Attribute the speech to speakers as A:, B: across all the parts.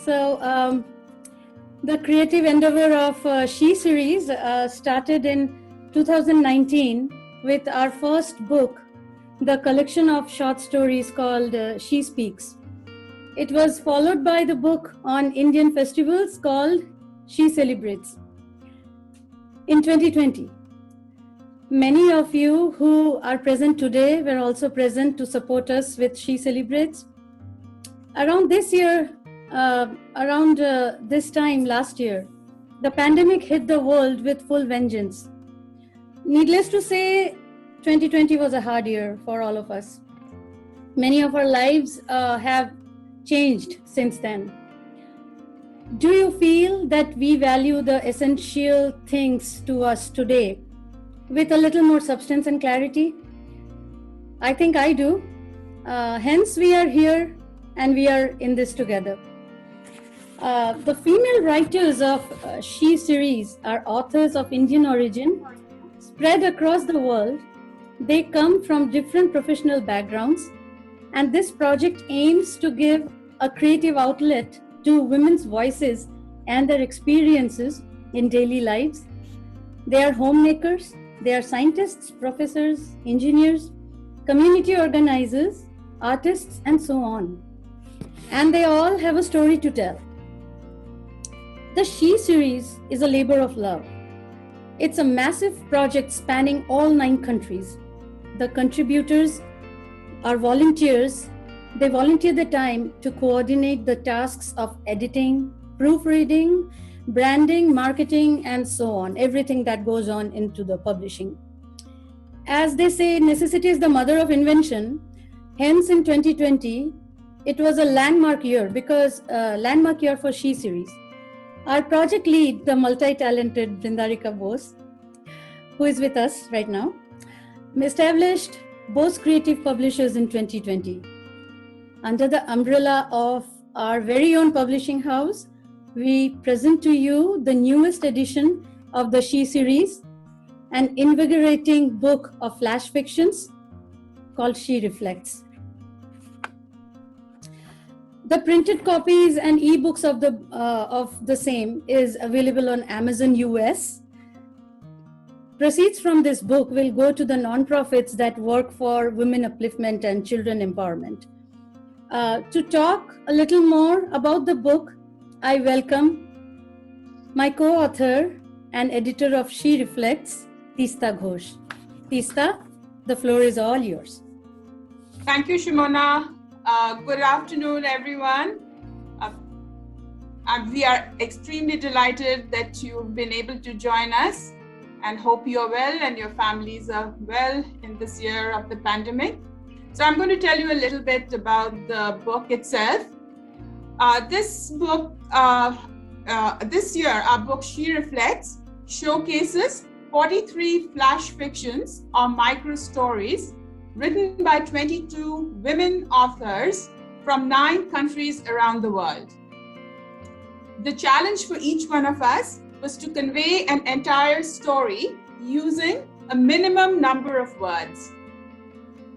A: The creative endeavor of She series started in 2019 with our first book, the collection of short stories called She Speaks. It was followed by the book on Indian festivals called She Celebrates. In 2020, many of you who are present today were also present to support us with She Celebrates. Around this year, this time last year, the pandemic hit the world with full vengeance. Needless to say, 2020 was a hard year for all of us. Many of our lives have changed since then. Do you feel that we value the essential things to us today with a little more substance and clarity? I think I do. Hence, we are here and we are in this together. The female writers of She series are authors of Indian origin, spread across the world. They come from different professional backgrounds, and this project aims to give a creative outlet to women's voices and their experiences in daily lives. They are homemakers, they are scientists, professors, engineers, community organizers, artists, and so on. And they all have a story to tell. The She series is a labor of love. It's a massive project spanning all 9 countries. The contributors are volunteers. They volunteer their time to coordinate the tasks of editing, proofreading, branding, marketing, and so on, everything that goes on into the publishing. As they say, necessity is the mother of invention. Hence, in 2020, it was a landmark year for She series. Our project lead, the multi-talented Brindarika Bose, who is with us right now, established Bose Creative Publishers in 2020. Under the umbrella of our very own publishing house, we present to you the newest edition of the She series, an invigorating book of flash fictions called She Reflects. The printed copies and ebooks of the same is available on Amazon US. Proceeds from this book will go to the nonprofits that work for women upliftment and children empowerment. To talk a little more about the book, I welcome my co-author and editor of She Reflects, Teesta Ghosh. Teesta, the floor is all yours.
B: Thank you, Shimona. Good afternoon, everyone. We are extremely delighted that you've been able to join us and hope you're well and your families are well in this year of the pandemic. So I'm going to tell you a little bit about the book itself. This year, our book She Reflects showcases 43 flash fictions or micro stories written by 22 women authors from 9 countries around the world. The challenge for each one of us was to convey an entire story using a minimum number of words.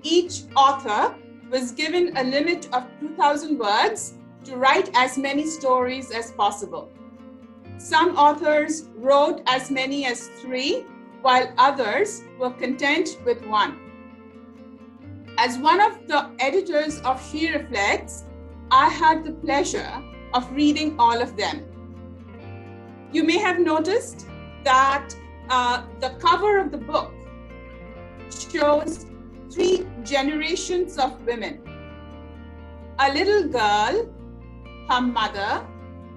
B: Each author was given a limit of 2,000 words to write as many stories as possible. Some authors wrote as many as 3, while others were content with 1. As one of the editors of She Reflects, I had the pleasure of reading all of them. You may have noticed that the cover of the book shows 3 generations of women. A little girl, her mother,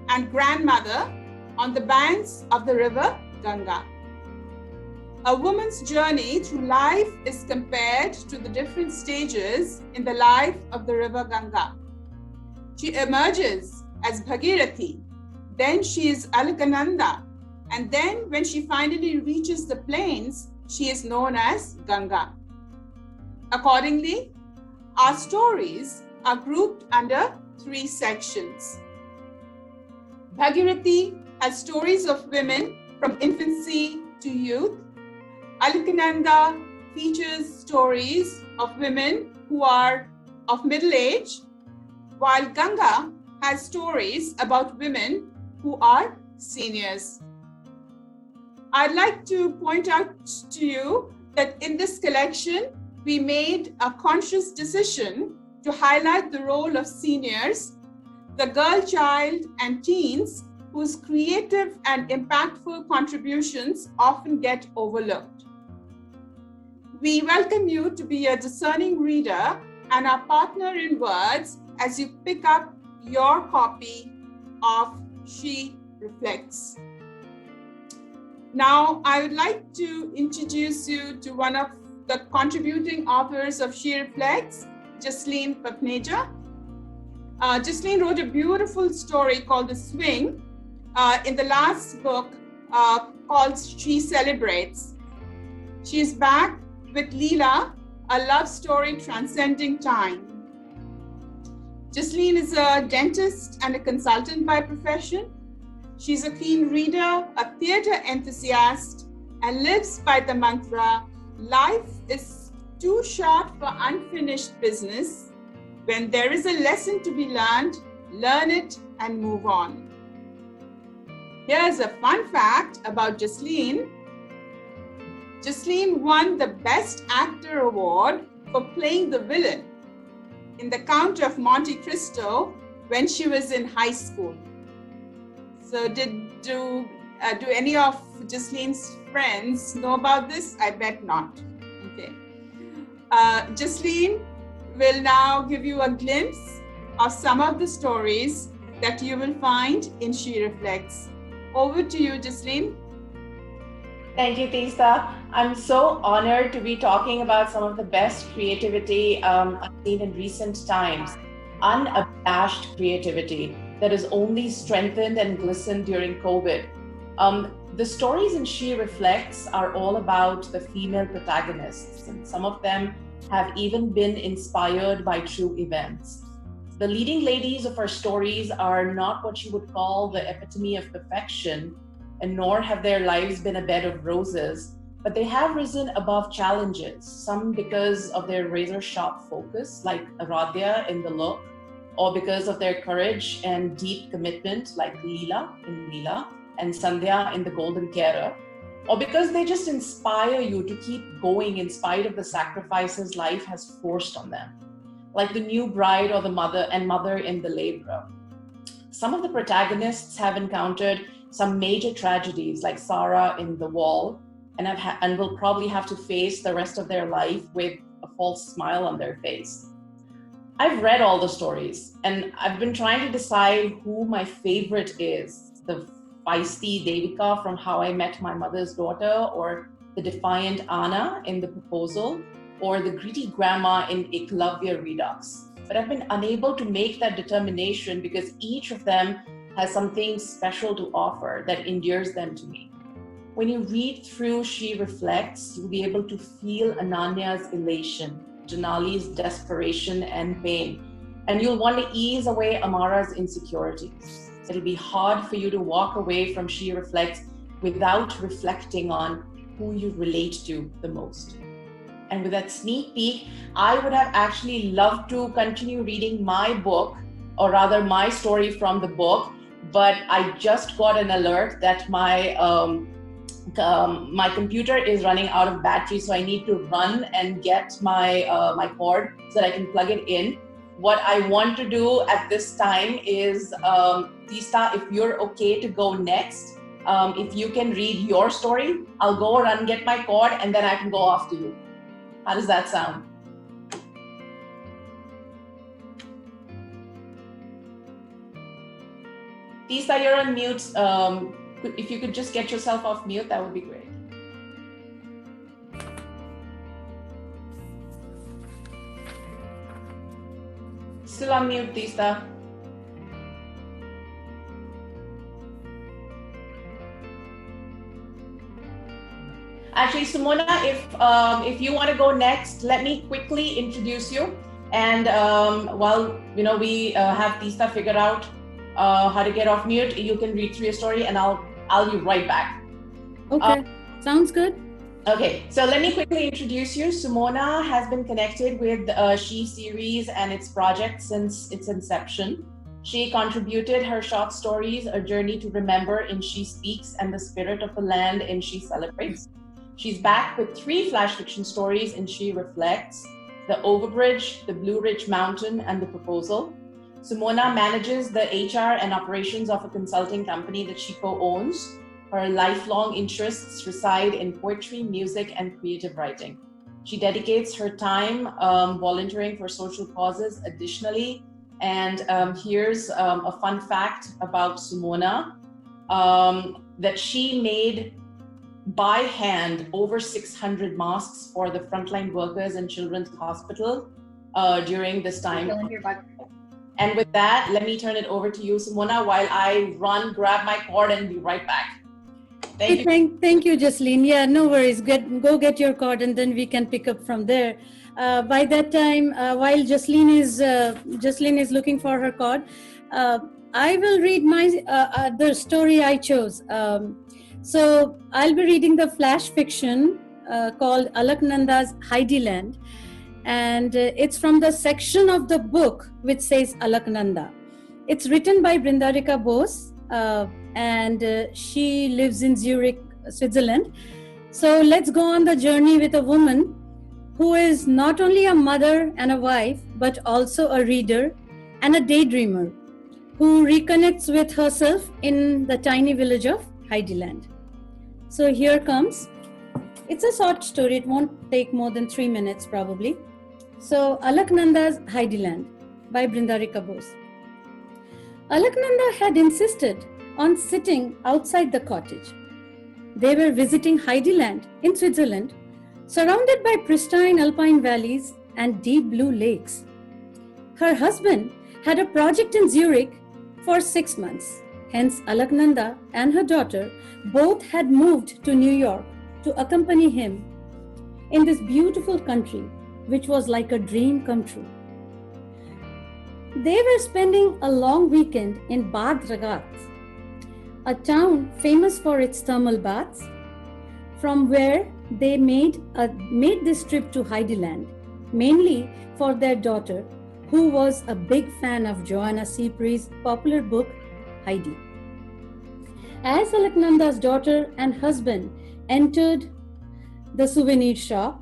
B: and grandmother on the banks of the river Ganga. A woman's journey through life is compared to the different stages in the life of the river Ganga. She emerges as Bhagirathi, then she is Alaknanda, and then when she finally reaches the plains, she is known as Ganga. Accordingly, our stories are grouped under 3 sections. Bhagirathi has stories of women from infancy to youth. Alaknanda features stories of women who are of middle age, while Ganga has stories about women who are seniors. I'd like to point out to you that in this collection, we made a conscious decision to highlight the role of seniors, the girl child and teens whose creative and impactful contributions often get overlooked. We welcome you to be a discerning reader and our partner in words as you pick up your copy of She Reflects. Now, I would like to introduce you to one of the contributing authors of She Reflects, Jasleen Pakhneja. Jasleen wrote a beautiful story called The Swing in the last book called She Celebrates. She is back with Leela, a love story transcending time. Jasleen is a dentist and a consultant by profession. She's a keen reader, a theater enthusiast, and lives by the mantra, life is too short for unfinished business. When there is a lesson to be learned, learn it and move on. Here's a fun fact about Jasleen. Jasleen won the Best Actor Award for playing the villain in The Count of Monte Cristo when she was in high school. So do any of Jasleen's friends know about this? I bet not. Okay. Jasleen will now give you a glimpse of some of the stories that you will find in She Reflects. Over to you, Jasleen.
C: Thank you, Teesta. I'm so honored to be talking about some of the best creativity I've seen in recent times. Unabashed creativity that has only strengthened and glistened during COVID. The stories in She Reflects are all about the female protagonists, and some of them have even been inspired by true events. The leading ladies of our stories are not what you would call the epitome of perfection, and nor have their lives been a bed of roses, but they have risen above challenges, some because of their razor-sharp focus, like Aradhya in The Look, or because of their courage and deep commitment, like Leela in Leela, and Sandhya in The Golden Carer, or because they just inspire you to keep going in spite of the sacrifices life has forced on them, like the new bride or the mother in The Laborer. Some of the protagonists have encountered some major tragedies, like Sarah in The Wall, and will probably have to face the rest of their life with a false smile on their face. I've read all the stories, and I've been trying to decide who my favorite is, the feisty Devika from How I Met My Mother's Daughter, or the defiant Anna in The Proposal, or the gritty grandma in Eklavya Redux. But I've been unable to make that determination because each of them has something special to offer that endears them to me. When you read through She Reflects, you'll be able to feel Ananya's elation, Janali's desperation and pain, and you'll want to ease away Amara's insecurities. It'll be hard for you to walk away from She Reflects without reflecting on who you relate to the most. And with that sneak peek, I would have actually loved to continue reading my book, or rather my story from the book, but I just got an alert that my computer is running out of battery, so I need to run and get my cord so that I can plug it in. What I want to do at this time is, Teesta, if you're okay to go next, if you can read your story, I'll go run, get my cord, and then I can go after you. How does that sound? Teesta, you're on mute. If you could just get yourself off mute, that would be great. Still on mute, Teesta. Actually, Sumona, if you want to go next, let me quickly introduce you. And while we have Teesta figure out how to get off mute, you can read through your story, and I'll be right back.
A: Okay, sounds good.
C: Okay, so let me quickly introduce you. Sumona has been connected with She series and its project since its inception. She contributed her short stories, A Journey to Remember in She Speaks and The Spirit of the Land in She Celebrates. She's back with 3 flash fiction stories in She Reflects, The Overbridge, The Blue Ridge Mountain, and The Proposal. Sumona manages the HR and operations of a consulting company that she co-owns. Her lifelong interests reside in poetry, music, and creative writing. She dedicates her time volunteering for social causes additionally. And here's a fun fact about Sumona, that she made by hand over 600 masks for the frontline workers in Children's Hospital during this time. And with that, let me turn it over to you, Sumona, while I run, grab my cord, and be right back. Thank you.
A: Thank you, Jasleen. Yeah, no worries. Go get your cord, and then we can pick up from there. By that time, while Jasleen is looking for her cord, I will read the story I chose. So I'll be reading the flash fiction called Alaknanda's Heidiland, and it's from the section of the book which says Alaknanda. It's written by Brindarika Bose, and she lives in Zurich, Switzerland. So let's go on the journey with a woman who is not only a mother and a wife, but also a reader and a daydreamer who reconnects with herself in the tiny village of Heidiland. So here comes. It's a short story. It won't take more than 3 minutes probably. So Alaknanda's Heidiland by Brindarika Bose. Alaknanda had insisted on sitting outside the cottage. They were visiting Heidiland in Switzerland, surrounded by pristine alpine valleys and deep blue lakes. Her husband had a project in Zurich for 6 months. Hence, Alaknanda and her daughter both had moved to New York to accompany him in this beautiful country, which was like a dream come true. They were spending a long weekend in Bad Ragaz, a town famous for its thermal baths, from where they made this trip to Heidiland, mainly for their daughter, who was a big fan of Joanna Cipri's popular book, Heidi. As Alaknanda's daughter and husband entered the souvenir shop,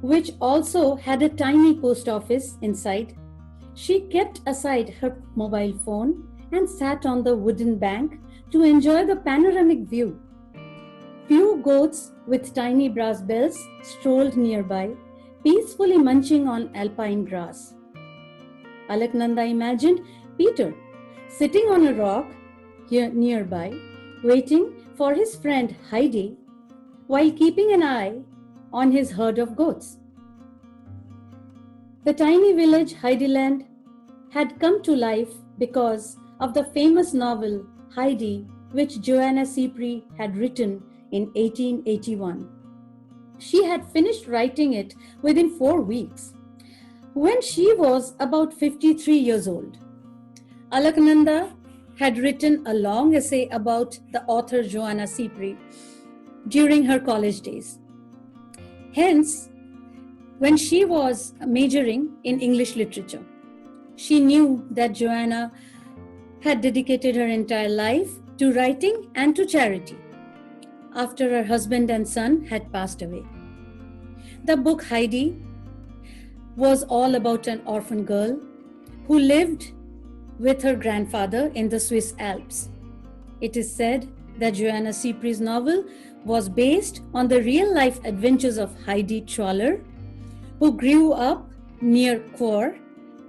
A: which also had a tiny post office inside, she kept aside her mobile phone and sat on the wooden bank to enjoy the panoramic view. Few goats with tiny brass bells strolled nearby, peacefully munching on alpine grass. Alaknanda imagined Peter sitting on a rock here nearby, waiting for his friend Heidi while keeping an eye on his herd of goats. The tiny village Heidiland had come to life because of the famous novel Heidi, which Joanna Cipri had written in 1881. She had finished writing it within 4 weeks, when she was about 53 years old. Alaknanda had written a long essay about the author Joanna Cipri during her college days. Hence, when she was majoring in English literature, she knew that Joanna had dedicated her entire life to writing and to charity after her husband and son had passed away. The book Heidi was all about an orphan girl who lived with her grandfather in the Swiss Alps. It is said that Joanna Cipri's novel was based on the real-life adventures of Heidi Thaler, who grew up near Chur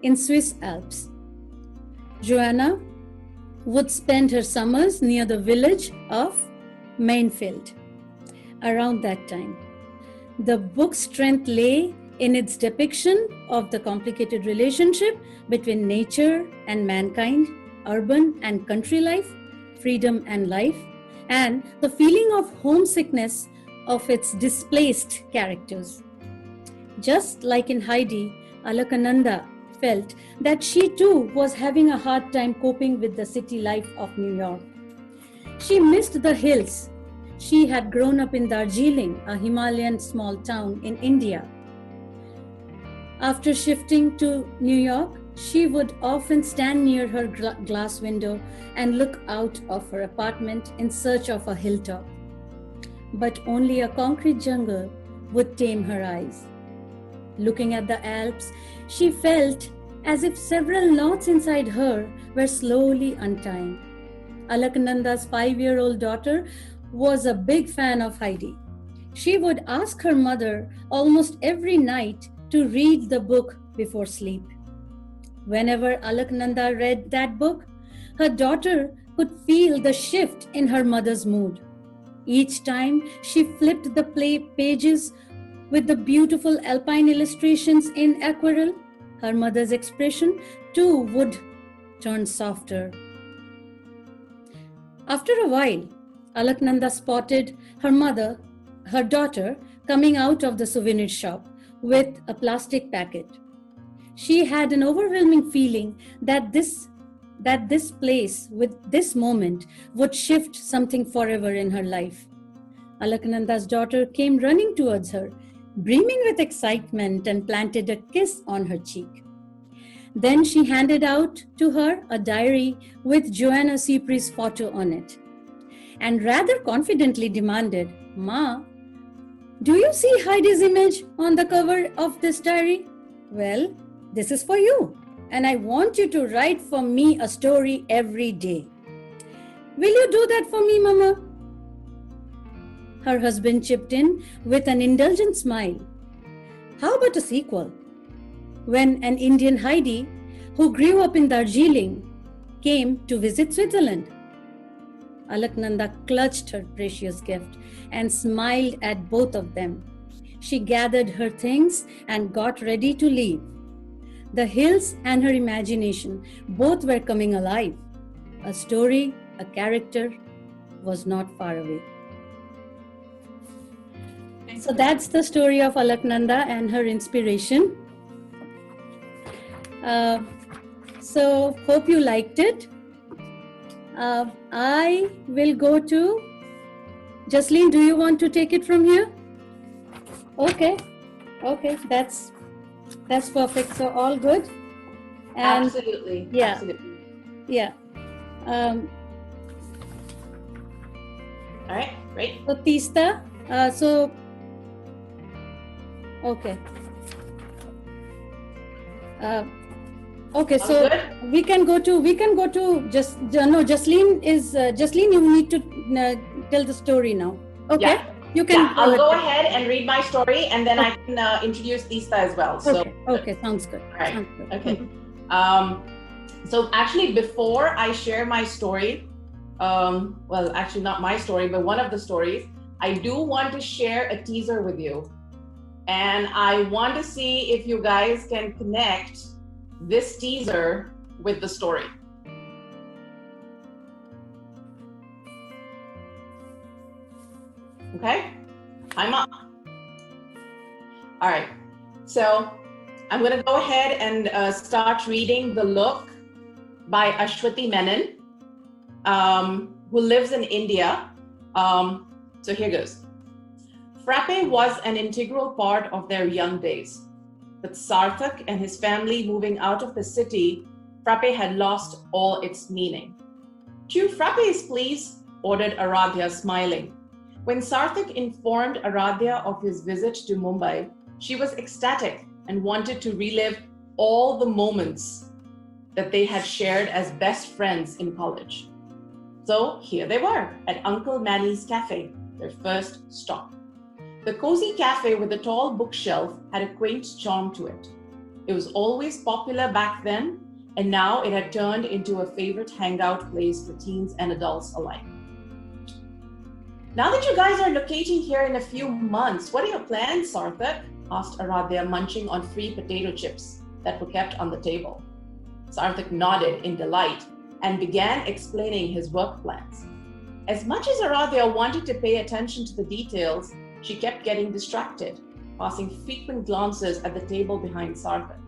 A: in Swiss Alps. Joanna would spend her summers near the village of Mainfeld around that time. The book's strength lay in its depiction of the complicated relationship between nature and mankind, urban and country life, freedom and life, and the feeling of homesickness of its displaced characters. Just like in Heidi, Alaknanda felt that she too was having a hard time coping with the city life of New York. She missed the hills. She had grown up in Darjeeling, a Himalayan small town in India. After shifting to New York, she would often stand near her glass window and look out of her apartment in search of a hilltop. But only a concrete jungle would tame her eyes. Looking at the Alps, she felt as if several knots inside her were slowly untying. Alaknanda's 5-year-old daughter was a big fan of Heidi. She would ask her mother almost every night to read the book before sleep. Whenever Alaknanda read that book, her daughter could feel the shift in her mother's mood. Each time she flipped the pages with the beautiful alpine illustrations in aquarelle, her mother's expression too would turn softer. After a while, Alaknanda spotted her daughter, coming out of the souvenir shop with a plastic packet. She had an overwhelming feeling that this place with this moment would shift something forever in her life. Alaknanda's daughter came running towards her, brimming with excitement, and planted a kiss on her cheek. Then she handed out to her a diary with Joanna Cipri's photo on it, and rather confidently demanded, "Ma, do you see Heidi's image on the cover of this diary? Well, this is for you, and I want you to write for me a story every day. Will you do that for me, Mama?" Her husband chipped in with an indulgent smile. How about a sequel? When an Indian Heidi, who grew up in Darjeeling, came to visit Switzerland. Alaknanda clutched her precious gift and smiled at both of them. She gathered her things and got ready to leave. The hills and her imagination both were coming alive. A story, a character was not far away. So that's the story of Alaknanda and her inspiration. So hope you liked it. I will go to Jasleen. Do you want to take it from here? Okay, that's perfect. So all good. And
C: absolutely.
A: Yeah.
C: Absolutely.
A: Yeah.
C: All right. Great.
A: So Teesta. Okay. Okay,
C: All
A: so
C: good?
A: we can go to Jasleen is Jasleen. You need to tell the story now. Okay,
C: Yeah.
A: you can.
C: Yeah, I'll go ahead and read my story, and then I can introduce Teesta as well. So,
A: Okay, sounds good.
C: all right.
A: Sounds good.
C: Okay. So actually, before I share my story, well, actually not my story, but one of the stories, I do want to share a teaser with you. And I want to see if you guys can connect this teaser with the story. Okay, I'm up. All right, so I'm going to go ahead and start reading The Look by Ashwati Menon, who lives in India. So here goes. Frappe was an integral part of their young days. With Sarthak and his family moving out of the city, Frappe had lost all its meaning. "To Frappe's, please," ordered Aradhya, smiling. When Sarthak informed Aradhya of his visit to Mumbai, she was ecstatic and wanted to relive all the moments that they had shared as best friends in college. So here they were at Uncle Manny's Cafe, their first stop. The cozy cafe with a tall bookshelf had a quaint charm to it. It was always popular back then, and now it had turned into a favorite hangout place for teens and adults alike. "Now that you guys are locating here in a few months, what are your plans, Sarthak?" asked Aradhya, munching on free potato chips that were kept on the table. Sarthak nodded in delight and began explaining his work plans. As much as Aradhya wanted to pay attention to the details, she kept getting distracted, passing frequent glances at the table behind Sarthak.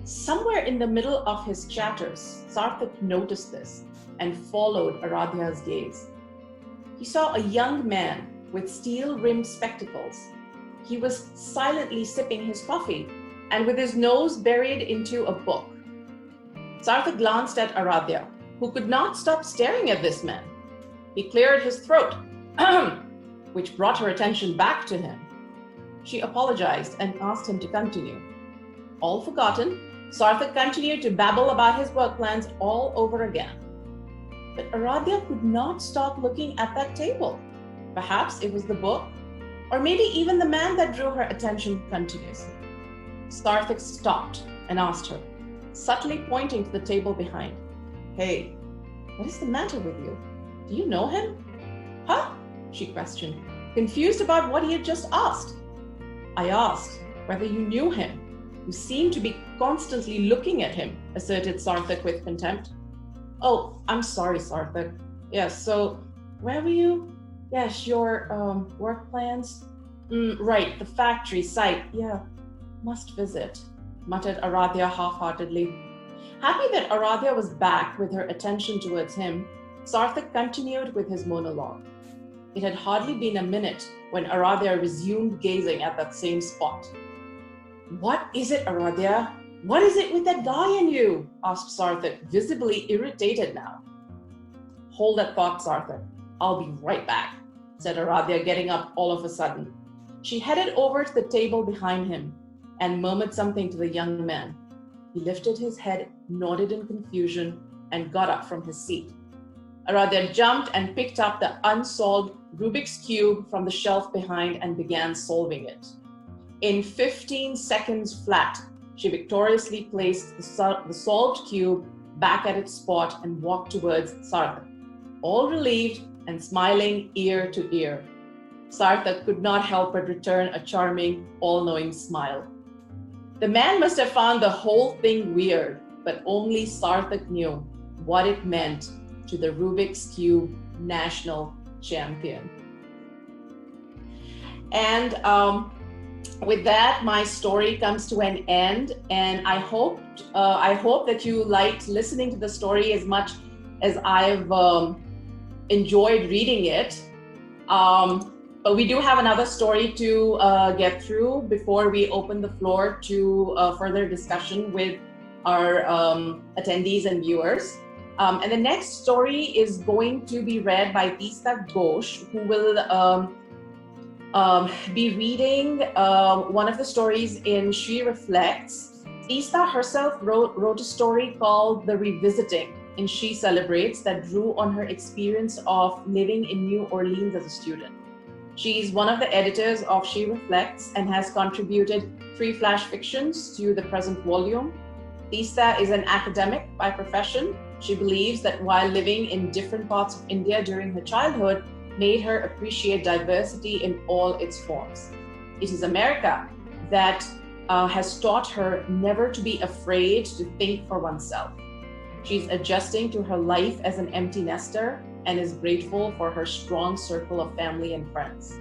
C: Somewhere in the middle of his chatters, Sarthak noticed this and followed Aradhya's gaze. He saw a young man with steel-rimmed spectacles. He was silently sipping his coffee and with his nose buried into a book. Sarthak glanced at Aradhya, who could not stop staring at this man. He cleared his throat, which brought her attention back to him. She apologized and asked him to continue. All forgotten, Sarthak continued to babble about his work plans all over again. But Aradhya could not stop looking at that table. Perhaps it was the book, or maybe even the man that drew her attention continuously. Sarthak stopped and asked her, subtly pointing to the table behind, "Hey, what is the matter with you? Do you know him?" "Huh?" she questioned, confused about what he had just asked. "I asked whether you knew him. You seem to be constantly looking at him," asserted Sarthak with contempt. "Oh, I'm sorry, Sarthak. Yes, so where were you? Yes, your work plans? Right, the factory site. Yeah, must visit," muttered Aradhya half-heartedly. Happy that Aradhya was back with her attention towards him, Sarthak continued with his monologue. It had hardly been a minute when Aradhya resumed gazing at that same spot. "What is it, Aradhya? What is it with that guy and you?" asked Sarthak, visibly irritated now. "Hold that thought, Sarthak. I'll be right back," said Aradhya, getting up all of a sudden. She headed over to the table behind him and murmured something to the young man. He lifted his head, nodded in confusion, and got up from his seat. Aradhya jumped and picked up the unsolved Rubik's Cube from the shelf behind and began solving it. In 15 seconds flat, she victoriously placed the solved cube back at its spot and walked towards Sarthak, all relieved and smiling ear to ear. Sarthak could not help but return a charming, all-knowing smile. The man must have found the whole thing weird, but only Sarthak knew what it meant to the Rubik's Cube national champion. And with that, my story comes to an end, and I hope that you liked listening to the story as much as I've enjoyed reading it. But we do have another story to get through before we open the floor to further discussion with our attendees and viewers. And the next story is going to be read by Teesta Ghosh, who will be reading one of the stories in She Reflects. Teesta herself wrote a story called The Revisiting in She Celebrates that drew on her experience of living in New Orleans as a student. She is one of the editors of She Reflects and has contributed 3 flash fictions to the present volume. Teesta is an academic by profession. She believes that while living in different parts of India during her childhood made her appreciate diversity in all its forms. It is America that has taught her never to be afraid to think for oneself. She's adjusting to her life as an empty nester and is grateful for her strong circle of family and friends.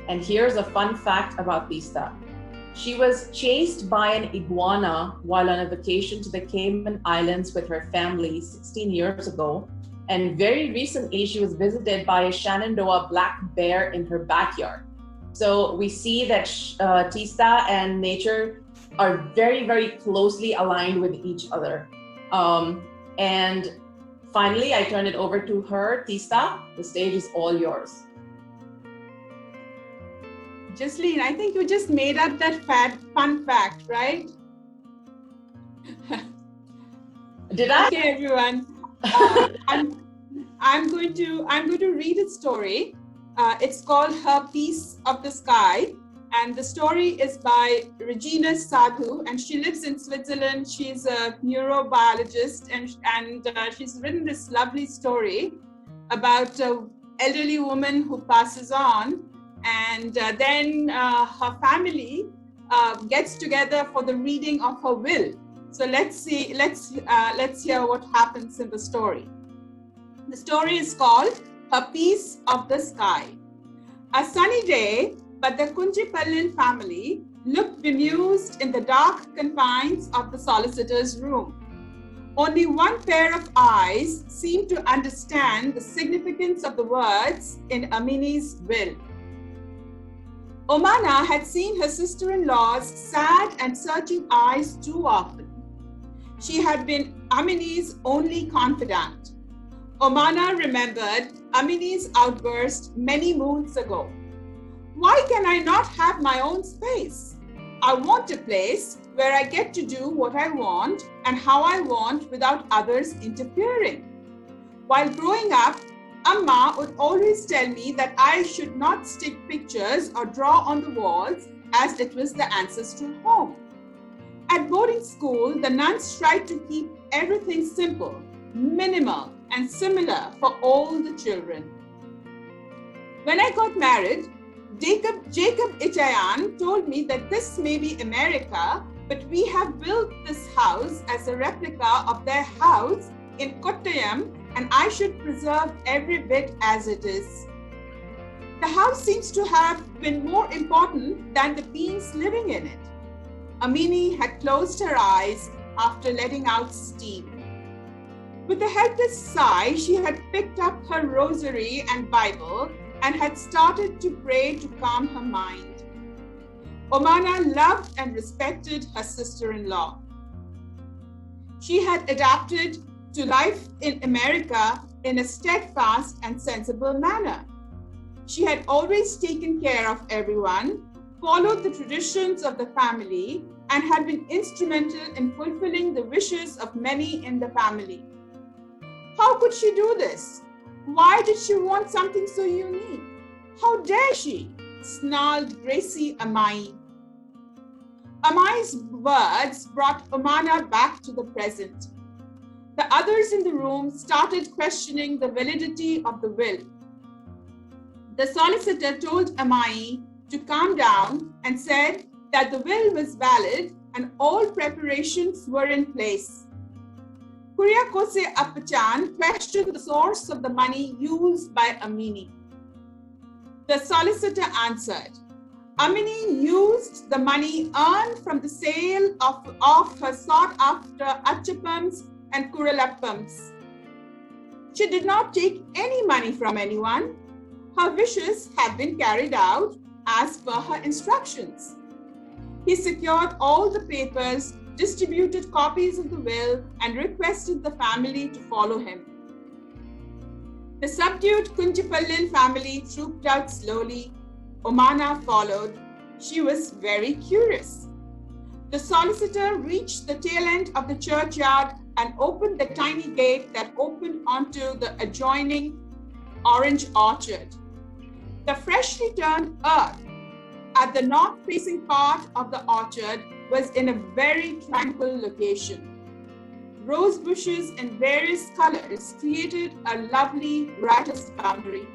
C: And here's a fun fact about Teesta. She was chased by an iguana while on a vacation to the Cayman Islands with her family 16 years ago. And very recently, she was visited by a Shenandoah black bear in her backyard. So we see that Teesta and nature are very, very closely aligned with each other. And finally, I turn it over to her. Teesta, the stage is all yours.
B: Jasleen, I think you just made up that fun fact, right?
C: Did I?
B: Okay, everyone. I'm going to read a story. It's called Her Piece of the Sky, and the story is by Regina Sadhu, and she lives in Switzerland. She's a neurobiologist, and she's written this lovely story about an elderly woman who passes on, and then her family gets together for the reading of her will. So let's hear what happens in the story. The story is called Her Piece of the Sky. A sunny day, but the Kunjipallin family looked bemused in the dark confines of the solicitor's room. Only one pair of eyes seemed to understand the significance of the words in Amini's will. Omana had seen her sister-in-law's sad and searching eyes too often. She had been Amini's only confidant. Omana remembered Amini's outburst many moons ago. Why can I not have my own space? I want a place where I get to do what I want and how I want without others interfering. While growing up, Amma would always tell me that I should not stick pictures or draw on the walls as it was the ancestral home. At boarding school, the nuns tried to keep everything simple, minimal, and similar for all the children. When I got married, Jacob Ichayan told me that this may be America, but we have built this house as a replica of their house in Kottayam, and I should preserve every bit as it is. The house seems to have been more important than the beings living in it. Amini had closed her eyes after letting out steam. With a helpless sigh, she had picked up her rosary and Bible and had started to pray to calm her mind. Omana loved and respected her sister-in-law. She had adapted to life in America in a steadfast and sensible manner. She had always taken care of everyone, followed the traditions of the family, and had been instrumental in fulfilling the wishes of many in the family. How could she do this? Why did she want something so unique? How dare she? Snarled Gracie Amai. Amai's words brought Omana back to the present. The others in the room started questioning the validity of the will. The solicitor told Amai to calm down and said that the will was valid and all preparations were in place. Kuriakose Appachan questioned the source of the money used by Amini. The solicitor answered, Amini used the money earned from the sale of her sought-after achapams and kuralappams. She did not take any money from anyone. Her wishes have been carried out as per her instructions. He secured all the papers, distributed copies of the will, and requested the family to follow him. The subdued Kunjipallil family trooped out slowly. Omana followed. She was very curious. The solicitor reached the tail end of the churchyard and opened the tiny gate that opened onto the adjoining orange orchard. The freshly turned earth at the north-facing part of the orchard was in a very tranquil location. Rose bushes in various colors created a lovely riotous boundary.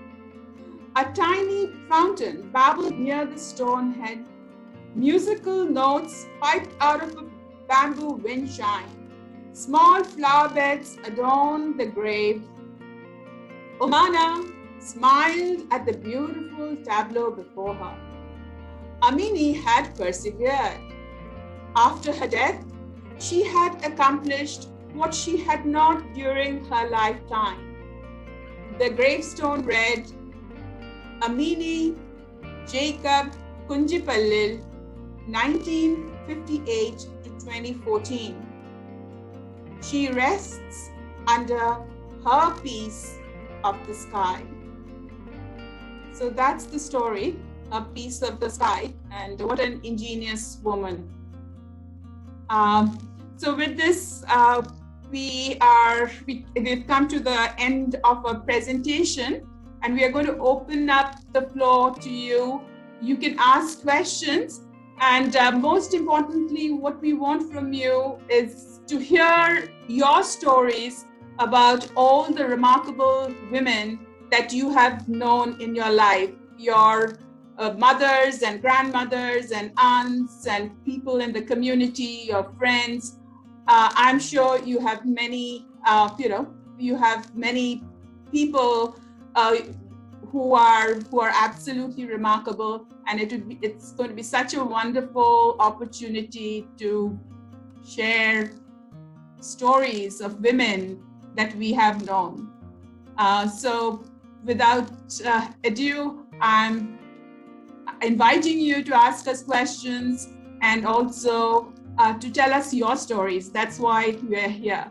B: A tiny fountain babbled near the stone head. Musical notes piped out of a bamboo wind chime. Small flower beds adorned the grave. Omana smiled at the beautiful tableau before her. Amini had persevered. After her death, she had accomplished what she had not during her lifetime. The gravestone read, Amini Jacob Kunjipallil, 1958 to 2014. She rests under her piece of the sky. So that's the story, A Piece of the Sky, and what an ingenious woman. So with this, we've come to the end of our presentation, and we are going to open up the floor to you. You can ask questions, and most importantly, what we want from you is to hear your stories about all the remarkable women that you have known in your life, your mothers and grandmothers and aunts and people in the community, your friends. I'm sure you have many, you have many people who are absolutely remarkable, and it's going to be such a wonderful opportunity to share stories of women that we have known. So without ado, I'm inviting you to ask us questions and also to tell us your stories. That's why we're here.